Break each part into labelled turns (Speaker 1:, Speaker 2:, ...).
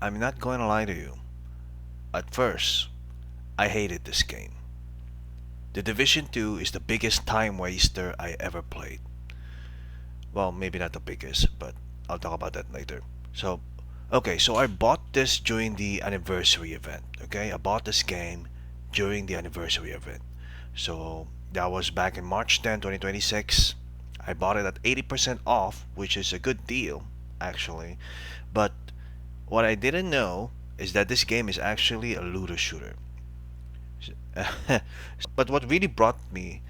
Speaker 1: I'm not going to lie to you. At first, I hated this game. The Division 2 is the biggest time waster I ever played. Well, maybe not the biggest, but I'll talk about that later. So, okay, so I bought this during the anniversary event. Okay, I bought this game during the anniversary event. So, that was back in March 10, 2026. I bought it at 80% off, which is a good deal, actually. But what I didn't know is that this game is actually a looter shooter. But what really brought me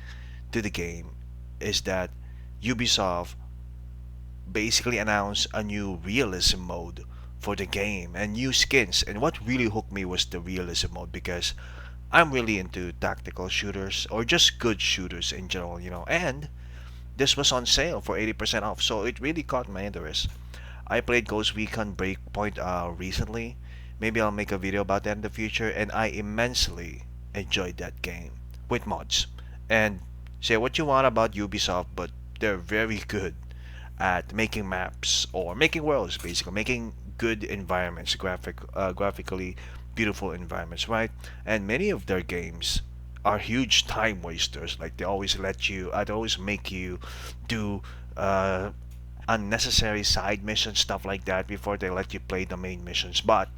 Speaker 1: to the game is that Ubisoft basically announced a new realism mode for the game and new skins. And what really hooked me was the realism mode because I'm really into tactical shooters or just good shooters in general. And this was on sale for 80% off, so it really caught my interest. I played Ghost Recon Breakpoint recently. Maybe I'll make a video about that in the future, and I immensely enjoyed that game with mods. And say what you want about Ubisoft, but they're very good at making maps or making worlds, basically making good environments, graphically beautiful environments, right? And many of their games are huge time wasters. Like they always make you do uh, unnecessary side missions, stuff like that, before they let you play the main missions. But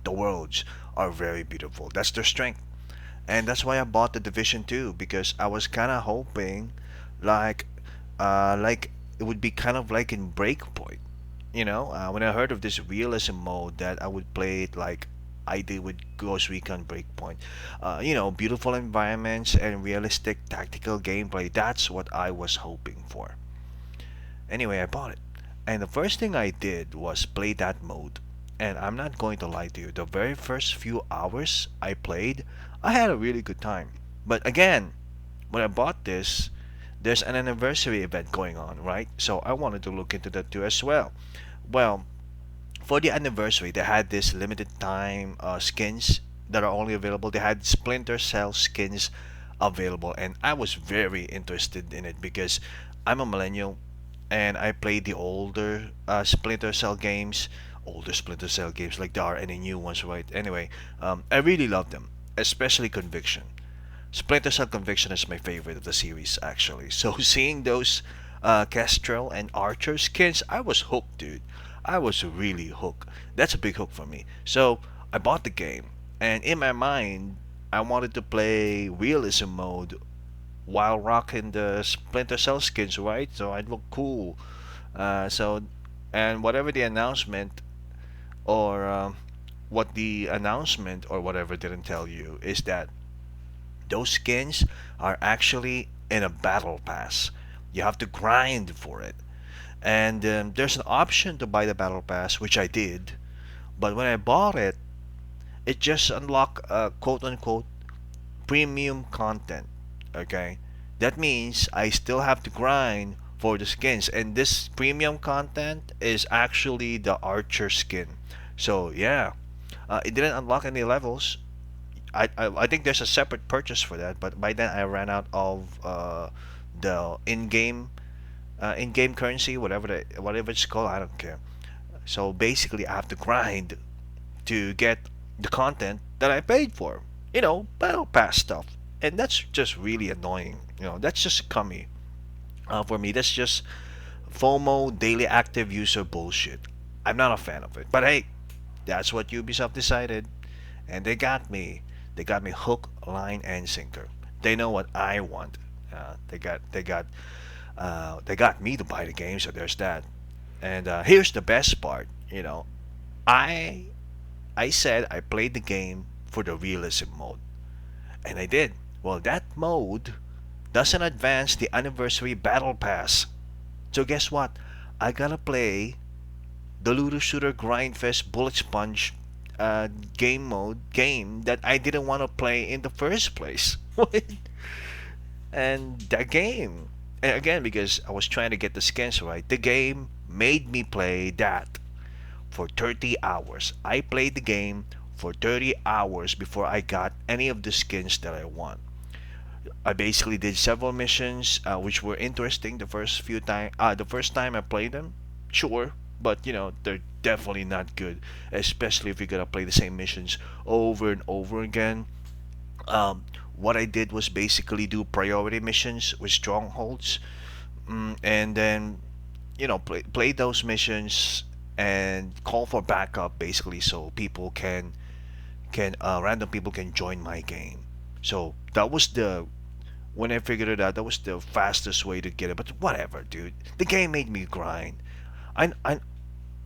Speaker 1: the worlds are very beautiful. That's their strength, and that's why I bought the Division 2 because I was kind of hoping, like, like it would be kind of like in Breakpoint. When I heard of this realism mode, that I would play it like I did with Ghost Recon Breakpoint. Beautiful environments and realistic tactical gameplay. That's what I was hoping for. Anyway, I bought it. And the first thing I did was play that mode. And I'm not going to lie to you, the very first few hours I played, I had a really good time. But again, when I bought this, there's an anniversary event going on, right? So I wanted to look into that too as well. Well, for the anniversary, they had this limited time skins that are only available. They had Splinter Cell skins available, and I was very interested in it because I'm a millennial and I played the older Splinter Cell games. Older Splinter Cell games, like there are any new ones, right? Anyway, I really love them, especially Conviction. Splinter Cell Conviction is my favorite of the series, actually. So seeing those Kestrel and Archer skins, I was hooked, dude. I was really hooked. That's a big hook for me. So I bought the game, and in my mind, I wanted to play realism mode while rocking the Splinter Cell skins, right? So I'd look cool. And whatever the announcement or what the announcement or whatever didn't tell you is that those skins are actually in a battle pass. You have to grind for it. And there's an option to buy the battle pass, which I did. But when I bought it, it just unlocked quote unquote premium content. Okay? That means I still have to grind for the skins. And this premium content is actually the Archer skin. So, yeah. It didn't unlock any levels. I think there's a separate purchase for that, but by then I ran out of the in-game currency, whatever it's called. I don't care. So basically, I have to grind to get the content that I paid for. Battle pass stuff, and that's just really annoying. That's just cummy for me. That's just FOMO, daily active user bullshit. I'm not a fan of it. But hey, that's what Ubisoft decided, and they got me. They got me hook, line, and sinker. They know what I want. They got me to buy the game, so there's that. And here's the best part. I I said I played the game for the realism mode, and I did. Well, that mode doesn't advance the anniversary battle pass. So guess what? I gotta play the Looter Shooter Grindfest Bullet Sponge game that I didn't want to play in the first place. And that game, and again, because I was trying to get the skins right, the game made me play that for 30 hours. I played the game for 30 hours before I got any of the skins that I want. I basically did several missions which were interesting the first time I played them. Sure, but they're definitely not good, especially if you're gonna play the same missions over and over again. Um, what I did was basically do priority missions with strongholds, and then play those missions and call for backup basically, so people can random people can join my game. So that was the when I figured it out, that was the fastest way to get it. But whatever, dude. The game made me grind. I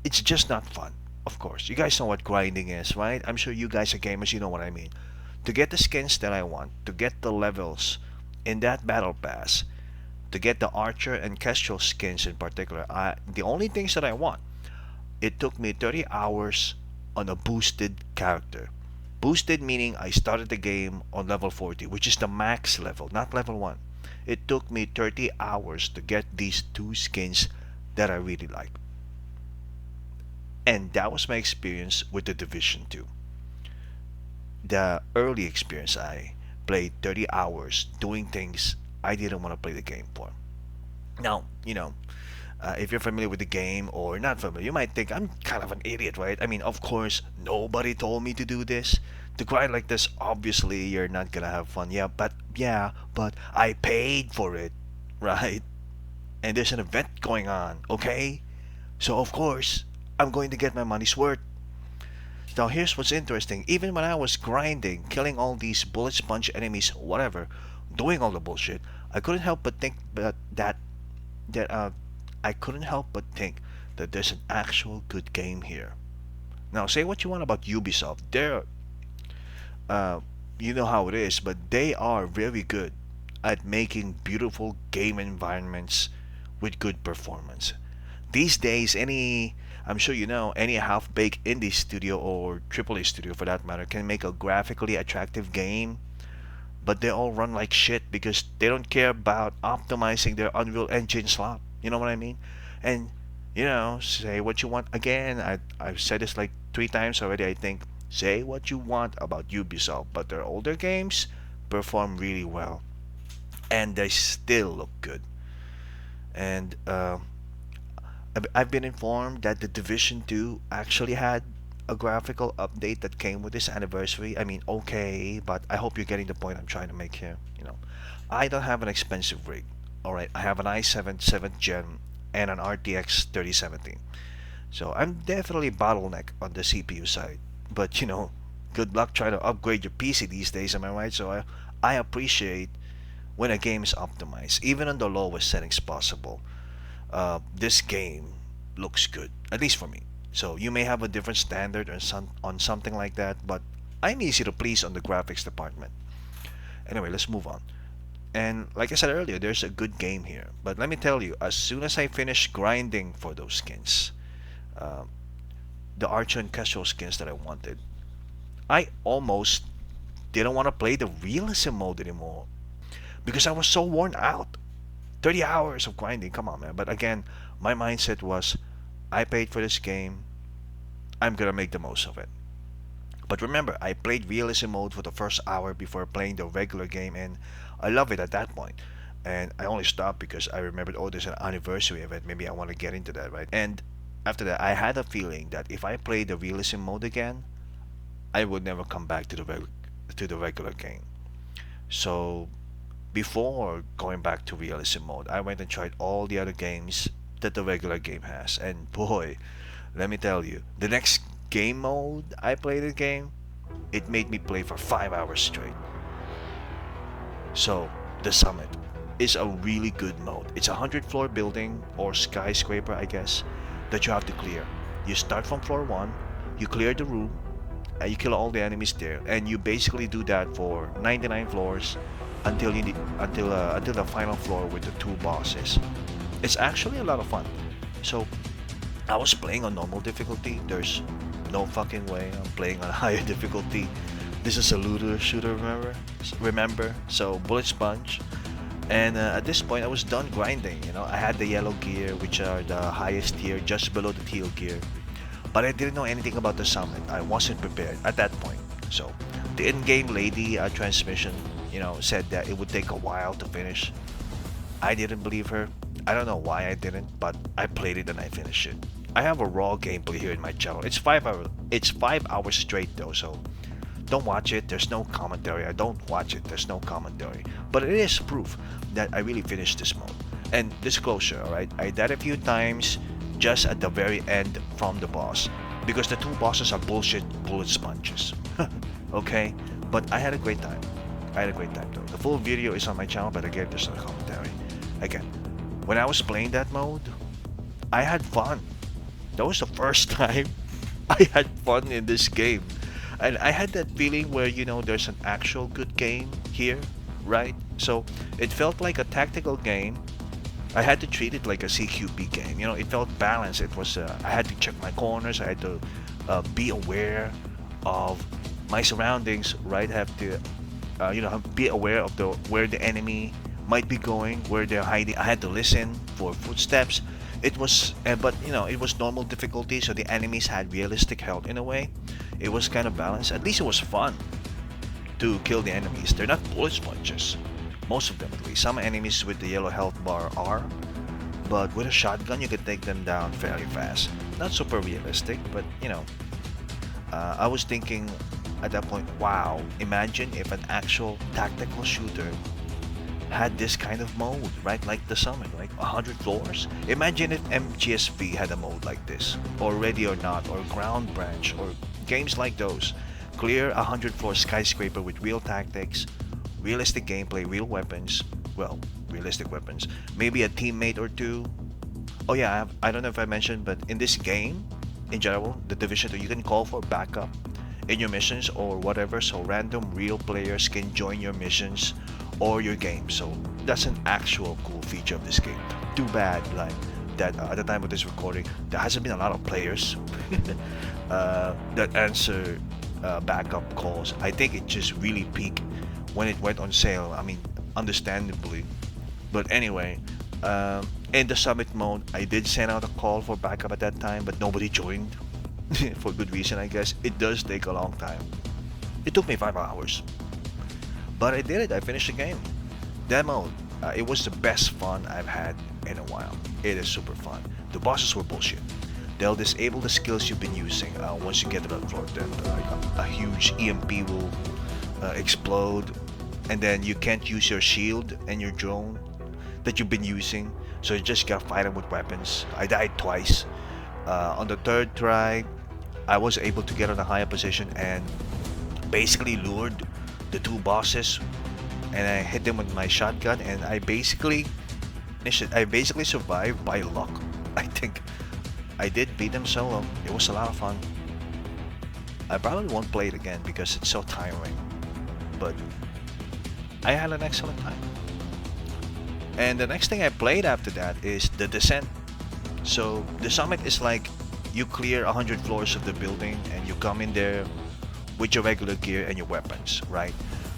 Speaker 1: it's just not fun. Of course, you guys know what grinding is, right? I'm sure you guys are gamers. You know what I mean. To get the skins that I want, to get the levels in that battle pass, to get the archer and kestrel skins in particular, the only things that I want. It took me 30 hours on a boosted character. Boosted meaning I started the game on level 40, which is the max level, not level 1. It took me 30 hours to get these two skins that I really like. And that was my experience with the Division 2. The early experience, I played 30 hours doing things I didn't want to play the game for. Now, if you're familiar with the game or not familiar, you might think I'm kind of an idiot, right? I mean, of course, nobody told me to do this. To grind like this, obviously, you're not gonna have fun. Yeah, but I paid for it, right? And there's an event going on, okay? So of course, I'm going to get my money's worth. Now here's what's interesting. Even when I was grinding, killing all these bullet sponge enemies, whatever, doing all the bullshit, I couldn't help but think that I couldn't help but think that there's an actual good game here. Now, say what you want about Ubisoft. Uh, you know how it is, but they are very good at making beautiful game environments with good performance. These days, I'm sure any half-baked indie studio or AAA studio for that matter can make a graphically attractive game, but they all run like shit because they don't care about optimizing their Unreal Engine slot. You know what I mean? And say what you want. Again, I've said this like 3 times already. I think say what you want about Ubisoft, but their older games perform really well, and they still look good. And I've been informed that the Division 2 actually had a graphical update that came with this anniversary. I mean, okay, but I hope you're getting the point I'm trying to make here. I don't have an expensive rig. All right, I have an i7 7th gen and an RTX 3070. So I'm definitely bottleneck on the CPU side. But good luck trying to upgrade your PC these days, am I right? So I appreciate when a game is optimized, even on the lowest settings possible. This game looks good, at least for me. So you may have a different standard on something like that, but I'm easy to please on the graphics department. Anyway, let's move on. And like I said earlier, there's a good game here. But let me tell you, as soon as I finished grinding for those skins, uh, the Archer and Kestrel skins that I wanted, I almost didn't want to play the Realism Mode anymore because I was so worn out. 30 hours of grinding, come on, man. But again, my mindset was, I paid for this game, I'm gonna make the most of it. But remember, I played Realism Mode for the first hour before playing the regular game, and I love it at that point. And I only stopped because I remembered, oh, there's an anniversary event. Maybe I want to get into that, right? And after that, I had a feeling that if I played the Realism Mode again, I would never come back to the regular game. So before going back to Realism Mode, I went and tried all the other games that the regular game has. And boy, let me tell you, the next game mode I played the game, it made me play for 5 hours straight. So, the Summit is a really good mode. It's a 100 floor building or skyscraper, I guess, that you have to clear. You start from floor 1, you clear the room, and you kill all the enemies there, and you basically do that for 99 floors until the final floor with the two bosses. It's actually a lot of fun. So, I was playing on normal difficulty. There's no fucking way I'm playing on higher difficulty. This is a looter shooter, remember? So bullet sponge. And at this point, I was done grinding. I had the yellow gear, which are the highest tier, just below the teal gear. But I didn't know anything about the summit. I wasn't prepared at that point. So the in-game lady transmission, said that it would take a while to finish. I didn't believe her. I don't know why I didn't, but I played it and I finished it. I have a raw gameplay here in my channel. It's 5 hours straight though, so don't watch it. There's no commentary. I don't watch it. There's no commentary. But it is proof that I really finished this mode. And disclosure, alright? I died a few times just at the very end from the boss. Because the two bosses are bullshit bullet sponges. Okay? But I had a great time. I had a great time though. The full video is on my channel, but again, there's no commentary. Again, when I was playing that mode, I had fun. That was the first time I had fun in this game. And I had that feeling where, there's an actual good game here, right? So it felt like a tactical game. I had to treat it like a CQB game. It felt balanced. It was, I had to check my corners. I had to be aware of my surroundings, right? I have to, be aware of where the enemy might be going, where they're hiding. I had to listen for footsteps. It was, but it was normal difficulty, so the enemies had realistic health in a way. It was kind of balanced. At least it was fun to kill the enemies. They're not bullet sponges, most of them at least. Some enemies with the yellow health bar are, but with a shotgun you can take them down fairly fast. Not super realistic, but I was thinking at that point, wow, imagine if an actual tactical shooter had this kind of mode, right? Like the Summit, like 100 floors. Imagine if MGSV had a mode like this, or Ready or Not, or Ground Branch, or games like those. Clear 100 floor skyscraper with real tactics, realistic gameplay, real weapons. Well, realistic weapons. Maybe a teammate or two. Oh yeah, I don't know if I mentioned, but in this game, in general, the Division 2, you can call for backup in your missions or whatever, so random real players can join your missions or your game. So that's an actual cool feature of this game. Too bad, like that at the time of this recording, there hasn't been a lot of players that answer backup calls. I think it just really peaked when it went on sale. I mean, understandably. But anyway, in the Summit mode, I did send out a call for backup at that time, but nobody joined. For good reason, I guess. It does take a long time. It took me 5 hours. But I did it. I finished the game. That mode, it was the best fun I've had in a while. It is super fun. The bosses were bullshit. They'll disable the skills you've been using once you get to that floor. Then like a huge EMP will explode, and then you can't use your shield and your drone that you've been using. So you just gotta fight them with weapons. I died twice. On the third try, I was able to get on a higher position and basically lured the two bosses, and I hit them with my shotgun, and I basically survived by luck. I think I did beat them solo. It was a lot of fun. I probably won't play it again because it's so tiring, but I had an excellent time. And the next thing I played after that is The Descent. So the Summit is like you clear 100 floors of the building and you come in there with your regular gear and your weapons, right?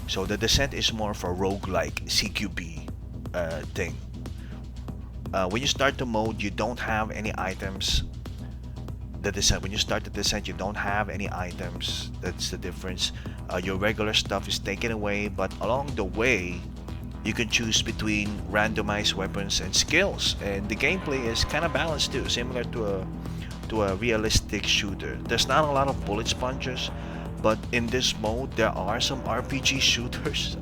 Speaker 1: So the Descent is more of a roguelike CQB thing. When you start the mode, you don't have any items. The Descent, when you start the Descent, you don't have any items. That's the difference. Your regular stuff is taken away, but along the way, you can choose between randomized weapons and skills, and the gameplay is kind of balanced too, similar to a realistic shooter. There's not a lot of bullet sponges, but in this mode there are some RPG shooters.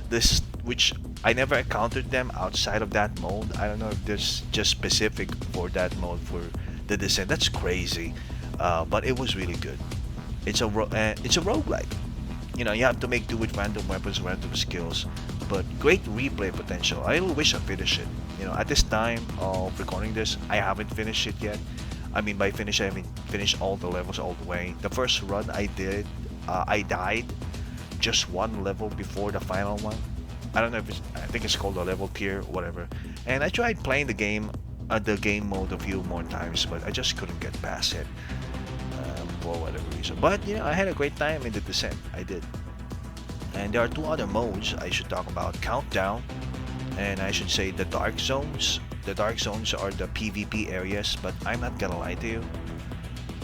Speaker 1: This which I never encountered them outside of that mode. I don't know if this just specific for that mode for The Descent. That's crazy, but it was really good. It's a roguelike. You have to make do with random weapons, random skills, but great replay potential. I really wish I finished it. At this time of recording this, I haven't finished it yet. I mean, by finish, I mean finished all the levels all the way. The first run I did, I died just one level before the final one. I don't know if I think it's called a level tier, whatever. And I tried playing the game mode a few more times, but I just couldn't get past it. For whatever reason. But I had a great time in The Descent. I did. And there are two other modes I should talk about: Countdown, and I should say the Dark Zones. The Dark Zones are the PvP areas, but I'm not gonna lie to you,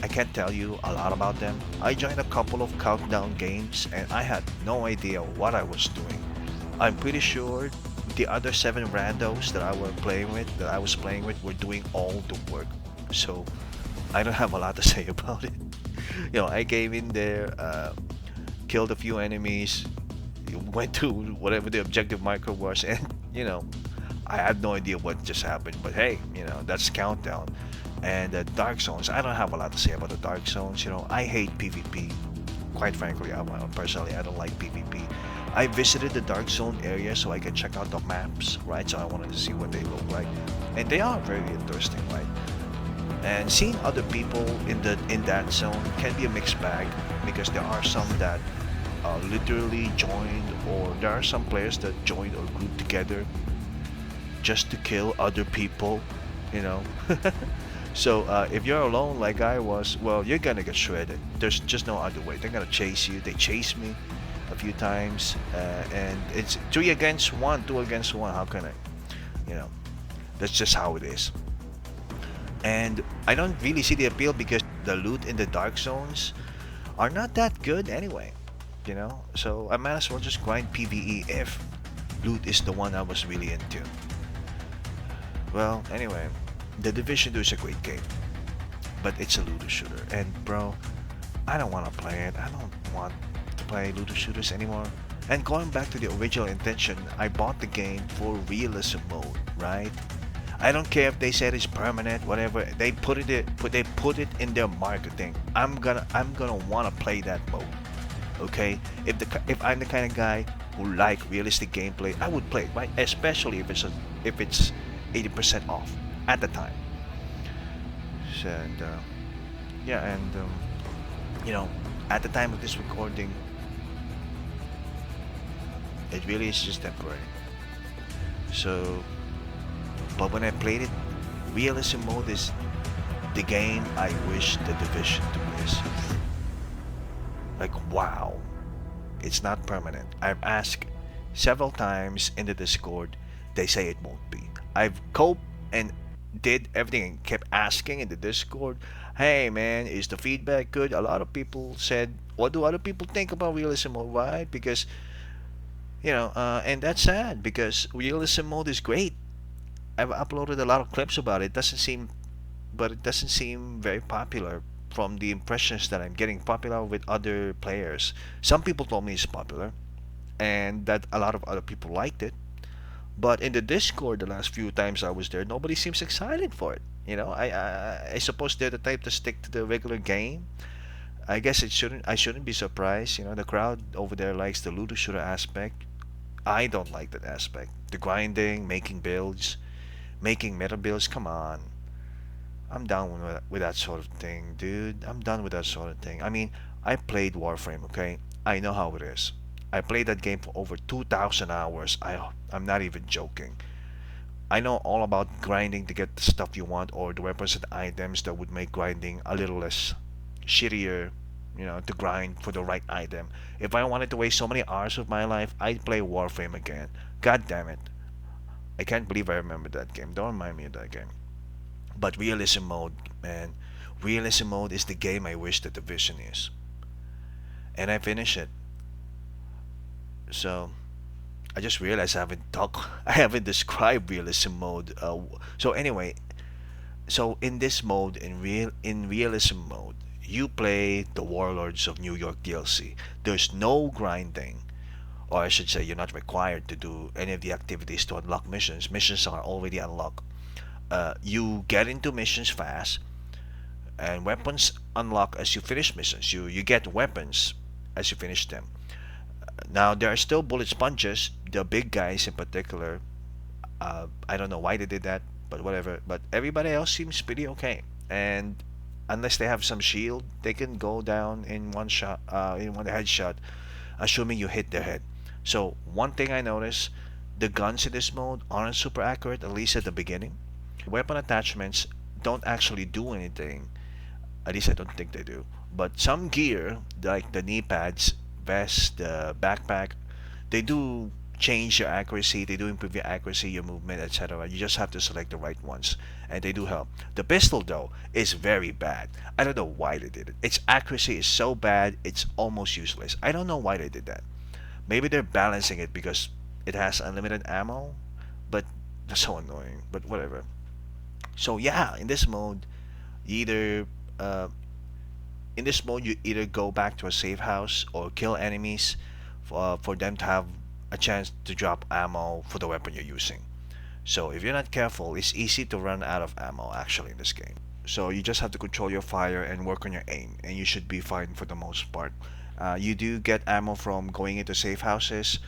Speaker 1: I can't tell you a lot about them. I joined a couple of Countdown games and I had no idea what I was doing. I'm pretty sure the other seven randos that I was playing with, were doing all the work. So I don't have a lot to say about it. I came in there, killed a few enemies, went to whatever the objective marker was, and I had no idea what just happened. But hey, that's countdown. And Dark Zones, I don't have a lot to say about the Dark Zones. I hate PvP. Quite frankly, personally, I don't like PvP. I visited the Dark Zone area so I can check out the maps, right? So I wanted to see what they look like, and they are very interesting, right? And seeing other people in that zone can be a mixed bag, because there are some that literally joined, or there are some players that joined or grouped together just to kill other people, you know. So if you're alone like I was, well, you're gonna get shredded. There's just no other way. They're gonna chase you. They chased me a few times, and it's 3 against 1, 2 against 1. How can I? You know, that's just how it is. And I don't really see the appeal, because the loot in the dark zones are not that good anyway. So I might as well just grind PvE if loot is the one I was really into. Well, anyway, The Division 2 is a great game, but it's a looter shooter, and bro, I don't want to play it. I don't want to play looter shooters anymore. And going back to the original intention, I bought the game for realism mode, right? I don't care if they said it's permanent, whatever. They put it in their marketing. I'm gonna want to play that mode. Okay, if I'm the kind of guy who like realistic gameplay, I would play it, right? Especially if it's 80% off at the time. So, and yeah, and at the time of this recording, it really is just temporary. So, but when I played it, realism mode is the game I wish the Division to miss. Like, wow, it's not permanent. I've asked several times in the Discord. They say it won't be. I've coped and did everything and kept asking in the Discord, hey man, is the feedback good? A lot of people said, what do other people think about realism mode, right? Because and that's sad, because realism mode is great. I've uploaded a lot of clips about it. It doesn't seem very popular from the impressions that I'm getting. Popular with other players. Some people told me it's popular, and that a lot of other people liked it. But in the Discord, the last few times I was there, nobody seems excited for it. I suppose they're the type to stick to the regular game. I guess I shouldn't be surprised. The crowd over there likes the looter shooter aspect. I don't like that aspect. The grinding, making builds, making meta builds. Come on, I'm down with that sort of thing, dude. I'm done with that sort of thing. I mean, I played Warframe, okay? I know how it is. I played that game for over 2,000 hours. I'm not even joking. I know all about grinding to get the stuff you want, or the weapons and items that would make grinding a little less shittier, to grind for the right item. If I wanted to waste so many hours of my life, I'd play Warframe again. God damn it. I can't believe I remember that game. Don't remind me of that game. But realism mode, man. Realism mode is the game I wish the Division is. And I finished it. So I just realized I haven't described realism mode. So anyway, so in this mode, in realism mode, you play the Warlords of New York DLC. There's no grinding, or I should say, you're not required to do any of the activities to unlock missions. Missions are already unlocked. You get into missions fast, and weapons unlock as you finish missions. You get weapons as you finish them. Now there are still bullet sponges, the big guys in particular. I don't know why they did that, but whatever. But everybody else seems pretty okay, and unless they have some shield, they can go down in one shot, in one headshot, assuming you hit their head. So one thing I noticed, the guns in this mode aren't super accurate, at least at the beginning. Weapon attachments don't actually do anything. At least I don't think they do. But some gear, like the knee pads, vest, the backpack, they do change your accuracy. They do improve your accuracy, your movement, etc. You just have to select the right ones, and they do help. The pistol, though, is very bad. I don't know why they did it. Its accuracy is so bad, it's almost useless. I don't know why they did that. Maybe they're balancing it because it has unlimited ammo. but that's so annoying. But whatever. So yeah, either uh, in this mode you either go back to a safe house or kill enemies for them to have a chance to drop ammo for the weapon you're using. So if you're not careful, it's easy to run out of ammo actually in this game. So you just have to control your fire and work on your aim, and you should be fine for the most part. You do get ammo from going into safe houses,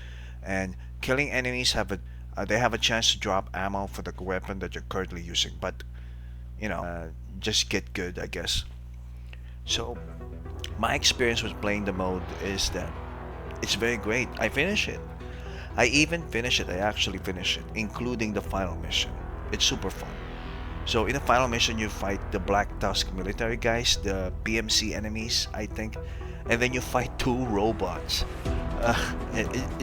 Speaker 1: and killing enemies they have a chance to drop ammo for the weapon that you're currently using. But just get good, I guess. So my experience with playing the mode is that it's very great. I finish it. I even finish it. I actually finish it, including the final mission. It's super fun. So in the final mission, you fight the Black Tusk military guys, the PMC enemies, I think, and then you fight two robots.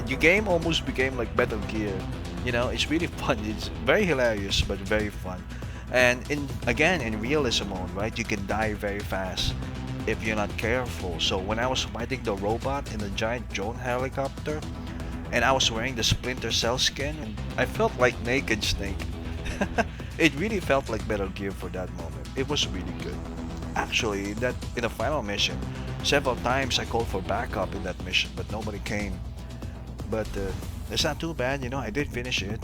Speaker 1: Your game almost became like Metal Gear. It's really fun. It's very hilarious, but very fun. And in realism mode, right, you can die very fast if you're not careful. So when I was fighting the robot in the giant drone helicopter, and I was wearing the Splinter Cell skin, and I felt like Naked Snake. It really felt like Metal Gear for that moment. It was really good. Actually, that in the final mission, several times I called for backup in that mission, but nobody came. But it's not too bad, I did finish it.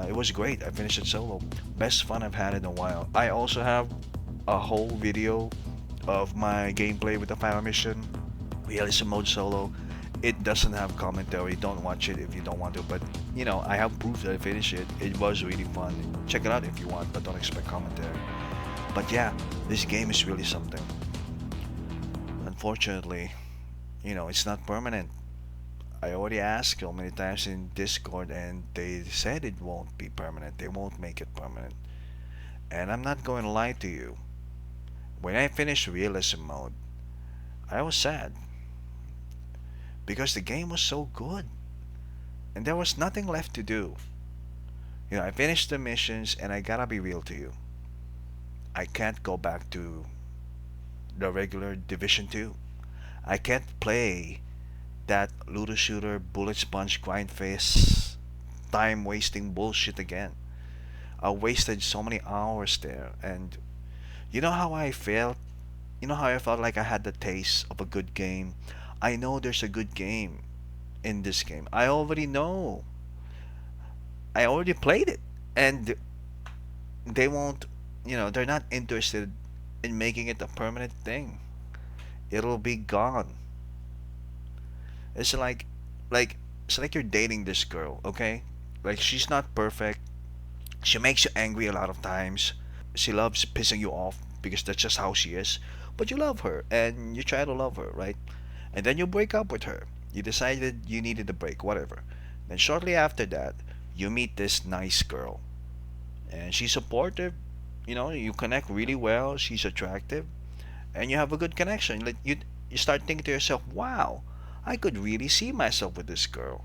Speaker 1: It was great. I finished it solo. Best fun I've had in a while. I also have a whole video of my gameplay with the final mission, Realism Mode solo. It doesn't have commentary. Don't watch it if you don't want to. But I have proof that I finished it. It was really fun. Check it out if you want, but don't expect commentary. But yeah, this game is really something. Unfortunately, it's not permanent. I already asked so many times in Discord, and they said it won't be permanent. They won't make it permanent. And I'm not going to lie to you. When I finished Realism Mode, I was sad because the game was so good and there was nothing left to do. I finished the missions, and I gotta be real to you. I can't go back to the regular Division 2. I can't play that looter shooter, bullet sponge, grind face, time wasting bullshit again. I wasted so many hours there, and you know how I felt? You know how I felt like I had the taste of a good game? I know there's a good game in this game. I already know. I already played it. And they won't, they're not interested in making it a permanent thing. It'll be gone. It's like it's like you're dating this girl, okay? Like she's not perfect. She makes you angry a lot of times. She loves pissing you off because that's just how she is. But you love her and you try to love her, right? And then you break up with her. You decided you needed a break, whatever. Then shortly after that, you meet this nice girl. And she's supportive. You connect really well. She's attractive. And you have a good connection. Like you start thinking to yourself, wow, I could really see myself with this girl.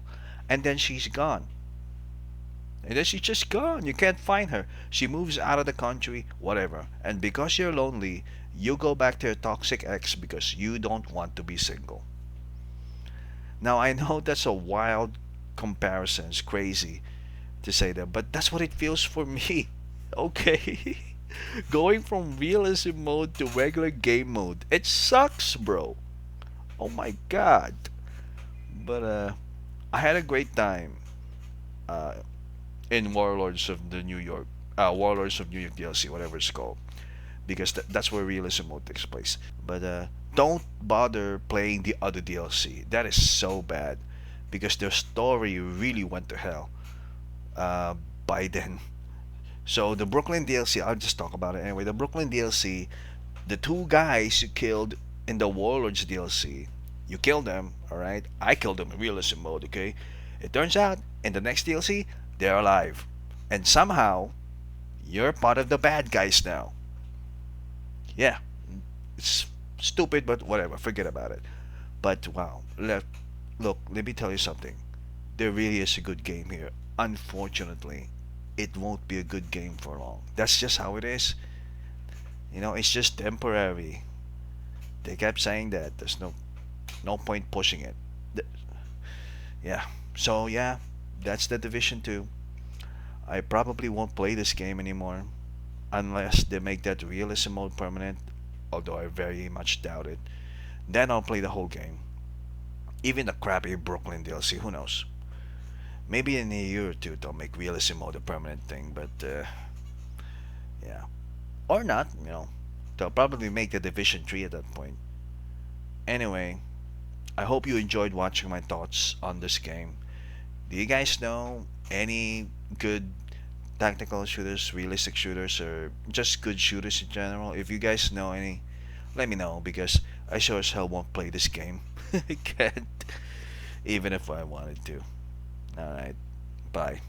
Speaker 1: And then she's gone. And then she's just gone. You can't find her. She moves out of the country, whatever. And because you're lonely, you go back to your toxic ex because you don't want to be single. Now, I know that's a wild comparison. It's crazy to say that, but that's what it feels for me. Okay? Going from realism mode to regular game mode. It sucks, bro. Oh my god. But I had a great time uh, in Warlords of New York DLC, whatever it's called, because that's where realism mode takes place. But don't bother playing the other DLC. That is so bad because their story really went to hell uh, by then. So the Brooklyn DLC, I'll just talk about it anyway. The Brooklyn DLC, the two guys you killed in the Warlords DLC, you killed them, all right? I killed them in realism mode, okay? It turns out in the next DLC, they're alive, and somehow you're part of the bad guys now. Yeah, it's stupid, but whatever. Forget about it. But wow, look, let me tell you something. There really is a good game here. Unfortunately, it won't be a good game for long. That's just how it is. It's just temporary. They kept saying that. There's no point pushing it. Yeah. So yeah, that's the Division 2. I probably won't play this game anymore unless they make that realism mode permanent, although I very much doubt it. Then I'll play the whole game. Even the crappy Brooklyn DLC, who knows? Maybe in a year or two they'll make realism mode a permanent thing, but yeah. Or not, you know. They'll probably make the Division 3 at that point. Anyway, I hope you enjoyed watching my thoughts on this game. Do you guys know any good tactical shooters, realistic shooters, or just good shooters in general? If you guys know any, let me know because I sure as hell won't play this game. I can't, even if I wanted to. Alright, bye.